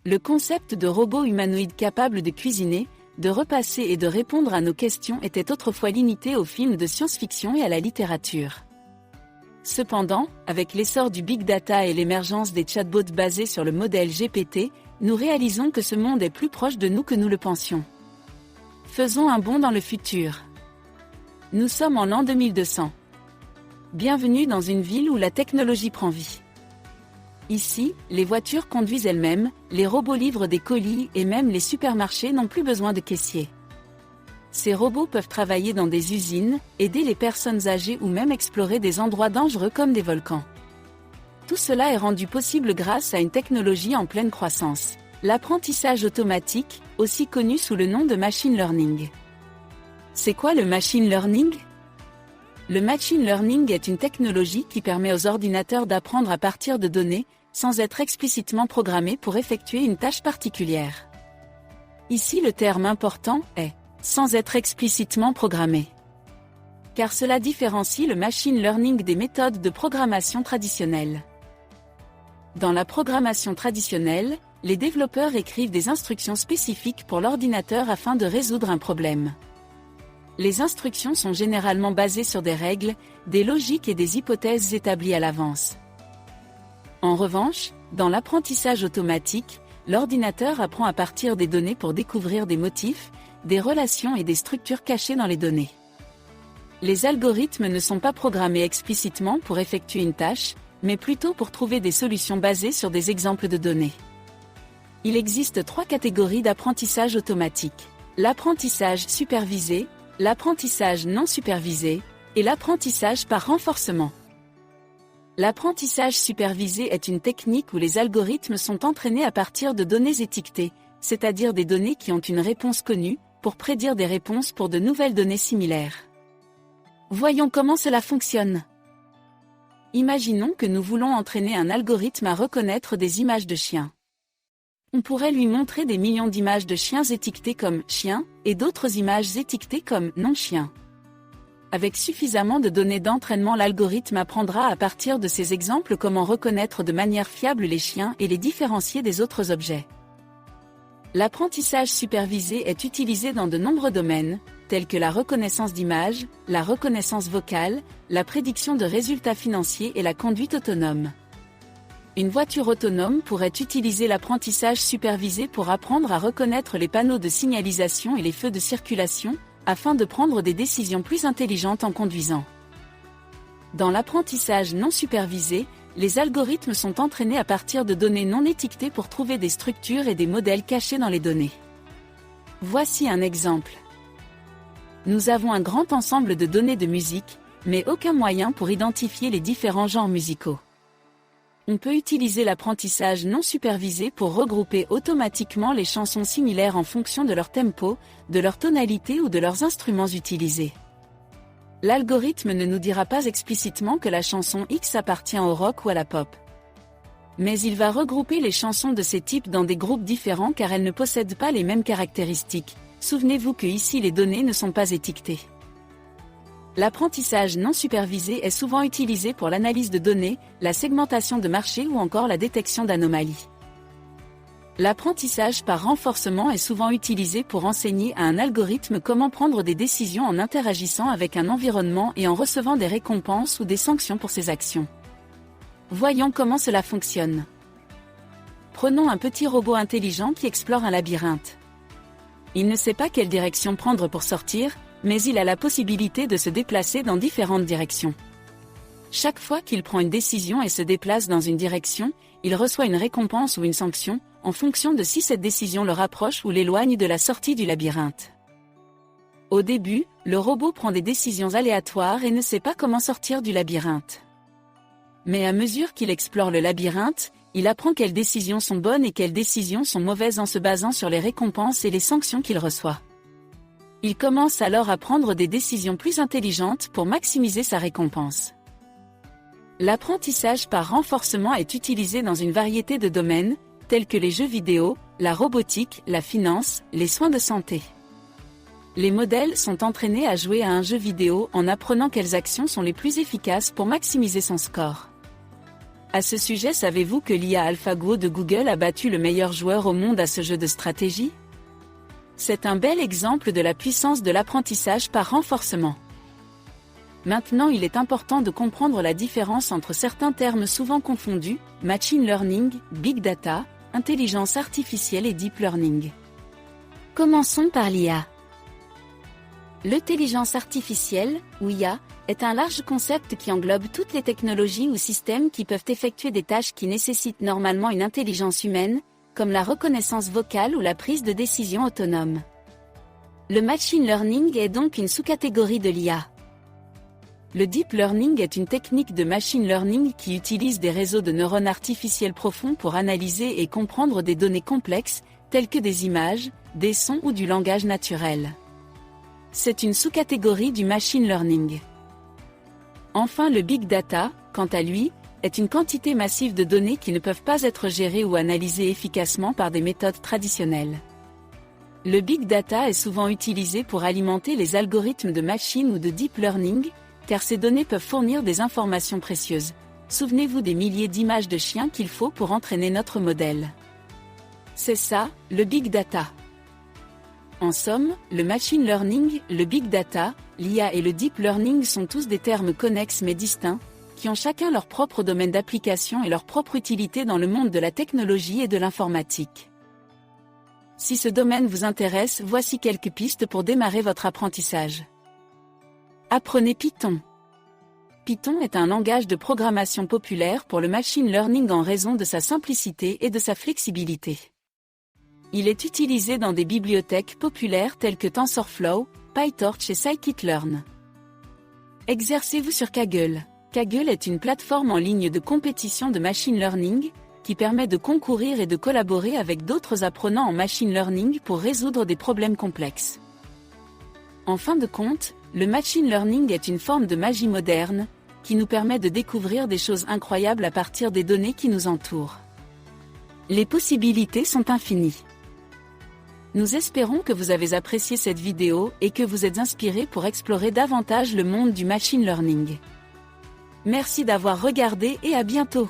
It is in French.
Le concept de robot humanoïde capable de cuisiner, de repasser et de répondre à nos questions était autrefois limité aux films de science-fiction et à la littérature. Cependant, avec l'essor du big data et l'émergence des chatbots basés sur le modèle GPT, nous réalisons que ce monde est plus proche de nous que nous le pensions. Faisons un bond dans le futur. Nous sommes en l'an 2200. Bienvenue dans une ville où la technologie prend vie. Ici, les voitures conduisent elles-mêmes, les robots livrent des colis et même les supermarchés n'ont plus besoin de caissiers. Ces robots peuvent travailler dans des usines, aider les personnes âgées ou même explorer des endroits dangereux comme des volcans. Tout cela est rendu possible grâce à une technologie en pleine croissance, l'apprentissage automatique, aussi connu sous le nom de machine learning. C'est quoi le machine learning ? Le machine learning est une technologie qui permet aux ordinateurs d'apprendre à partir de données, sans être explicitement programmés pour effectuer une tâche particulière. Ici le terme important est « sans être explicitement programmé », car cela différencie le machine learning des méthodes de programmation traditionnelles. Dans la programmation traditionnelle, les développeurs écrivent des instructions spécifiques pour l'ordinateur afin de résoudre un problème. Les instructions sont généralement basées sur des règles, des logiques et des hypothèses établies à l'avance. En revanche, dans l'apprentissage automatique, l'ordinateur apprend à partir des données pour découvrir des motifs, des relations et des structures cachées dans les données. Les algorithmes ne sont pas programmés explicitement pour effectuer une tâche, mais plutôt pour trouver des solutions basées sur des exemples de données. Il existe 3 catégories d'apprentissage automatique. L'apprentissage supervisé, l'apprentissage non supervisé, et l'apprentissage par renforcement. L'apprentissage supervisé est une technique où les algorithmes sont entraînés à partir de données étiquetées, c'est-à-dire des données qui ont une réponse connue, pour prédire des réponses pour de nouvelles données similaires. Voyons comment cela fonctionne. Imaginons que nous voulons entraîner un algorithme à reconnaître des images de chiens. On pourrait lui montrer des millions d'images de chiens étiquetées comme « chien » et d'autres images étiquetées comme « non-chien ». Avec suffisamment de données d'entraînement, l'algorithme apprendra à partir de ces exemples comment reconnaître de manière fiable les chiens et les différencier des autres objets. L'apprentissage supervisé est utilisé dans de nombreux domaines, tels que la reconnaissance d'images, la reconnaissance vocale, la prédiction de résultats financiers et la conduite autonome. Une voiture autonome pourrait utiliser l'apprentissage supervisé pour apprendre à reconnaître les panneaux de signalisation et les feux de circulation, afin de prendre des décisions plus intelligentes en conduisant. Dans l'apprentissage non supervisé, les algorithmes sont entraînés à partir de données non étiquetées pour trouver des structures et des modèles cachés dans les données. Voici un exemple. Nous avons un grand ensemble de données de musique, mais aucun moyen pour identifier les différents genres musicaux. On peut utiliser l'apprentissage non supervisé pour regrouper automatiquement les chansons similaires en fonction de leur tempo, de leur tonalité ou de leurs instruments utilisés. L'algorithme ne nous dira pas explicitement que la chanson X appartient au rock ou à la pop. Mais il va regrouper les chansons de ces types dans des groupes différents car elles ne possèdent pas les mêmes caractéristiques. Souvenez-vous que ici les données ne sont pas étiquetées. L'apprentissage non supervisé est souvent utilisé pour l'analyse de données, la segmentation de marché ou encore la détection d'anomalies. L'apprentissage par renforcement est souvent utilisé pour enseigner à un algorithme comment prendre des décisions en interagissant avec un environnement et en recevant des récompenses ou des sanctions pour ses actions. Voyons comment cela fonctionne. Prenons un petit robot intelligent qui explore un labyrinthe. Il ne sait pas quelle direction prendre pour sortir, mais il a la possibilité de se déplacer dans différentes directions. Chaque fois qu'il prend une décision et se déplace dans une direction, il reçoit une récompense ou une sanction, en fonction de si cette décision le rapproche ou l'éloigne de la sortie du labyrinthe. Au début, le robot prend des décisions aléatoires et ne sait pas comment sortir du labyrinthe. Mais à mesure qu'il explore le labyrinthe, il apprend quelles décisions sont bonnes et quelles décisions sont mauvaises en se basant sur les récompenses et les sanctions qu'il reçoit. Il commence alors à prendre des décisions plus intelligentes pour maximiser sa récompense. L'apprentissage par renforcement est utilisé dans une variété de domaines, tels que les jeux vidéo, la robotique, la finance, les soins de santé. Les modèles sont entraînés à jouer à un jeu vidéo en apprenant quelles actions sont les plus efficaces pour maximiser son score. À ce sujet, savez-vous que l'IA AlphaGo de Google a battu le meilleur joueur au monde à ce jeu de stratégie? C'est un bel exemple de la puissance de l'apprentissage par renforcement. Maintenant, il est important de comprendre la différence entre certains termes souvent confondus, machine learning, big data, intelligence artificielle et deep learning. Commençons par l'IA. L'intelligence artificielle, ou IA, est un large concept qui englobe toutes les technologies ou systèmes qui peuvent effectuer des tâches qui nécessitent normalement une intelligence humaine, comme la reconnaissance vocale ou la prise de décision autonome. Le machine learning est donc une sous-catégorie de l'IA. Le deep learning est une technique de machine learning qui utilise des réseaux de neurones artificiels profonds pour analyser et comprendre des données complexes, telles que des images, des sons ou du langage naturel. C'est une sous-catégorie du machine learning. Enfin, le big data, quant à lui, est une quantité massive de données qui ne peuvent pas être gérées ou analysées efficacement par des méthodes traditionnelles. Le big data est souvent utilisé pour alimenter les algorithmes de machine ou de deep learning, car ces données peuvent fournir des informations précieuses. Souvenez-vous des milliers d'images de chiens qu'il faut pour entraîner notre modèle. C'est ça, le big data. En somme, le machine learning, le big data, l'IA et le deep learning sont tous des termes connexes mais distincts, qui ont chacun leur propre domaine d'application et leur propre utilité dans le monde de la technologie et de l'informatique. Si ce domaine vous intéresse, voici quelques pistes pour démarrer votre apprentissage. Apprenez Python. Python est un langage de programmation populaire pour le machine learning en raison de sa simplicité et de sa flexibilité. Il est utilisé dans des bibliothèques populaires telles que TensorFlow, PyTorch et Scikit-learn. Exercez-vous sur Kaggle. Kaggle est une plateforme en ligne de compétition de machine learning, qui permet de concourir et de collaborer avec d'autres apprenants en machine learning pour résoudre des problèmes complexes. En fin de compte, le machine learning est une forme de magie moderne, qui nous permet de découvrir des choses incroyables à partir des données qui nous entourent. Les possibilités sont infinies. Nous espérons que vous avez apprécié cette vidéo et que vous êtes inspirés pour explorer davantage le monde du machine learning. Merci d'avoir regardé et à bientôt.